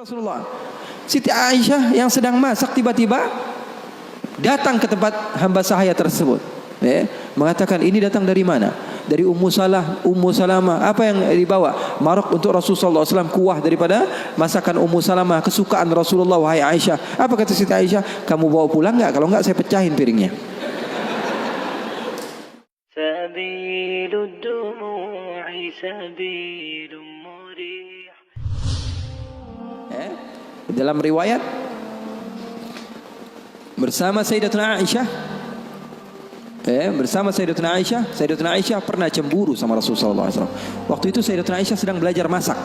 Rasulullah. Siti Aisyah yang sedang masak tiba-tiba datang ke tempat hamba sahaya tersebut. Mengatakan ini datang dari mana? Dari Ummu Salamah. Apa yang dibawa? Marok untuk Rasulullah SAW, kuah daripada masakan Ummu Salamah, kesukaan Rasulullah. Wahai Aisyah. Apa kata Siti Aisyah? Kamu bawa pulang enggak? Kalau enggak saya pecahin piringnya. Sabilud dumu'i sabilum murih. Dalam riwayat bersama Sayyidatuna Aisyah, Sayyidatuna Aisyah pernah cemburu sama Rasulullah SAW. Waktu itu Sayyidatuna Aisyah sedang belajar masak.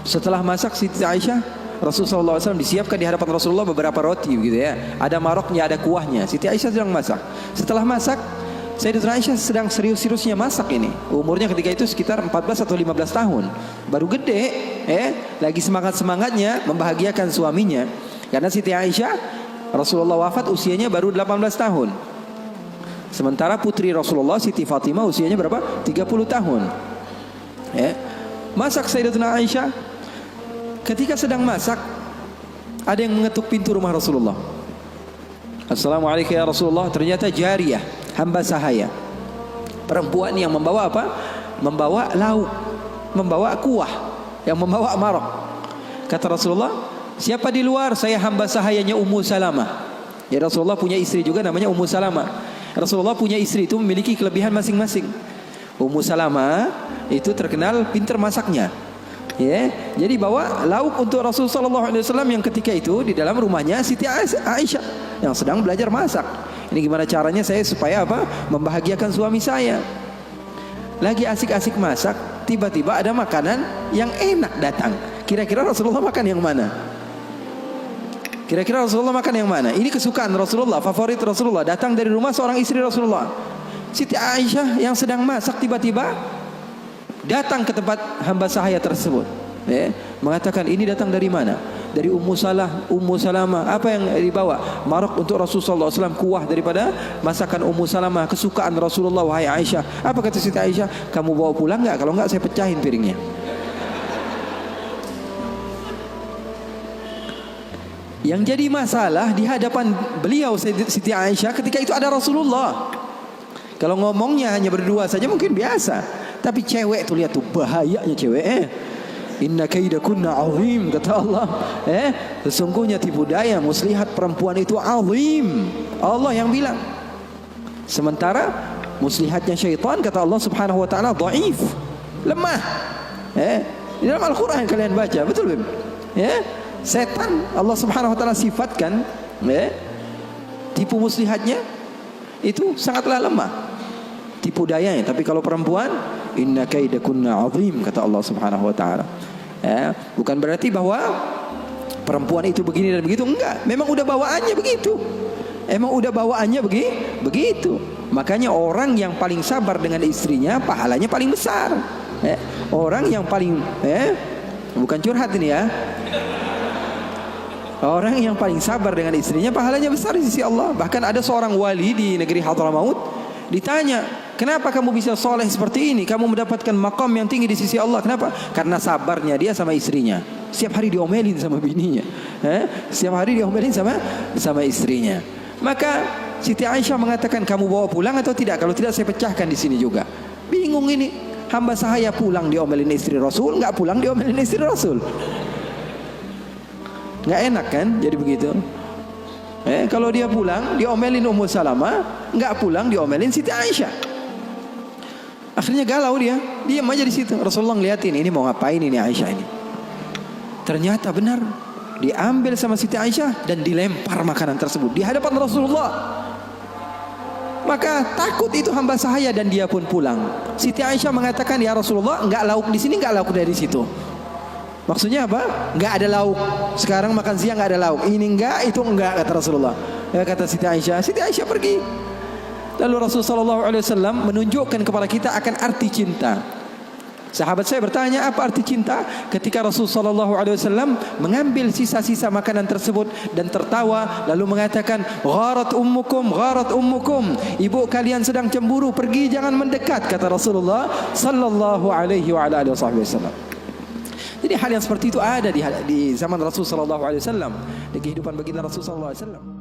Setelah masak Siti Aisyah, Rasulullah SAW disiapkan di hadapan Rasulullah beberapa roti gitu ya. Ada maroknya, ada kuahnya. Siti Aisyah sedang masak. Setelah masak, Sayyidatuna Aisyah sedang serius-seriusnya masak ini. Umurnya ketika itu sekitar 14 atau 15 tahun. Baru gede, lagi semangat-semangatnya membahagiakan suaminya. Karena Siti Aisyah, Rasulullah wafat usianya baru 18 tahun. Sementara putri Rasulullah Siti Fatimah usianya berapa? 30 tahun. Masak Sayyidatuna Aisyah. Ketika sedang masak, ada yang mengetuk pintu rumah Rasulullah. Assalamualaikum ya Rasulullah. Ternyata jariyah, hamba sahaya, perempuan yang membawa apa? Membawa lauk, membawa kuah, yang membawa marok. Kata Rasulullah, siapa di luar? Saya hamba sahayanya Ummu Salamah. Ya, Rasulullah punya istri juga namanya Ummu Salamah. Rasulullah punya istri itu memiliki kelebihan masing-masing. Ummu Salamah itu terkenal pintar masaknya. Jadi bawa lauk untuk Rasulullah SAW yang ketika itu di dalam rumahnya Siti Aisyah yang sedang belajar masak. Ini gimana caranya saya supaya apa? Membahagiakan suami saya. Lagi asik-asik masak, tiba-tiba ada makanan yang enak datang. Kira-kira Rasulullah makan yang mana? Ini kesukaan Rasulullah, favorit Rasulullah, datang dari rumah seorang istri Rasulullah. Siti Aisyah yang sedang masak tiba-tiba datang ke tempat hamba sahaya tersebut. Mengatakan ini datang dari mana? Dari Ummu Salamah. Apa yang dibawa? Marok untuk Rasulullah SAW, kuah daripada masakan Ummu Salamah, kesukaan Rasulullah. Wahai Aisyah. Apa kata Siti Aisyah? Kamu bawa pulang enggak? Kalau enggak saya pecahin piringnya. Yang jadi masalah di hadapan beliau Siti Aisyah ketika itu ada Rasulullah. Kalau ngomongnya hanya berdua saja mungkin biasa. Tapi cewek tuh, lihat tuh bahayanya cewek. Inna kaidakunna azim, kata Allah. Sesungguhnya tipu daya muslihat perempuan itu azim. Allah yang bilang. Sementara muslihatnya syaitan kata Allah Subhanahu wa taala dhaif, lemah. Di dalam Al-Qur'an kalian baca, betul belum? Setan Allah Subhanahu wa taala sifatkan tipu muslihatnya itu sangatlah lemah, tipu dayanya. Tapi kalau perempuan, inna kaidakunna azim, kata Allah Subhanahu wa taala. Bukan berarti bahwa perempuan itu begini dan begitu, enggak. Memang udah bawaannya begitu. Makanya orang yang paling sabar dengan istrinya pahalanya paling besar. Orang yang paling bukan curhat ini ya. Orang yang paling sabar dengan istrinya pahalanya besar di sisi Allah. Bahkan ada seorang wali di negeri Hadramaut ditanya, kenapa kamu bisa soleh seperti ini? Kamu mendapatkan maqam yang tinggi di sisi Allah. Kenapa? Karena sabarnya dia sama istrinya. Setiap hari diomelin sama bininya, setiap hari diomelin sama istrinya. Maka Siti Aisyah mengatakan, kamu bawa pulang atau tidak? Kalau tidak saya pecahkan di sini juga. Bingung ini, hamba sahaya pulang diomelin istri Rasul, nggak pulang diomelin istri Rasul. Nggak enak kan? Jadi begitu. Kalau dia pulang diomelin Ummu Salamah, nggak pulang diomelin Siti Aisyah. Akhirnya galau dia, diam aja di situ. Rasulullah ngeliatin, ini mau ngapain ini Aisyah ini? Ternyata benar, diambil sama Siti Aisyah dan dilempar makanan tersebut di hadapan Rasulullah. Maka takut itu hamba sahaya dan dia pun pulang. Siti Aisyah mengatakan, ya Rasulullah, nggak lauk di sini, nggak lauk dari situ. Maksudnya apa? Nggak ada lauk. Sekarang makan siang nggak ada lauk. Ini enggak, itu enggak, kata Rasulullah. Kata Siti Aisyah pergi. Lalu Rasulullah SAW menunjukkan kepada kita akan arti cinta. Sahabat saya bertanya, apa arti cinta? Ketika Rasulullah SAW mengambil sisa-sisa makanan tersebut dan tertawa, lalu mengatakan, gharat ummukum, ibu kalian sedang cemburu, pergi jangan mendekat, kata Rasulullah Sallallahu Alaihi Wasallam. Jadi hal yang seperti itu ada di zaman Rasul sallallahu alaihi wasallam, di kehidupan baginda Rasul sallallahu alaihi wasallam.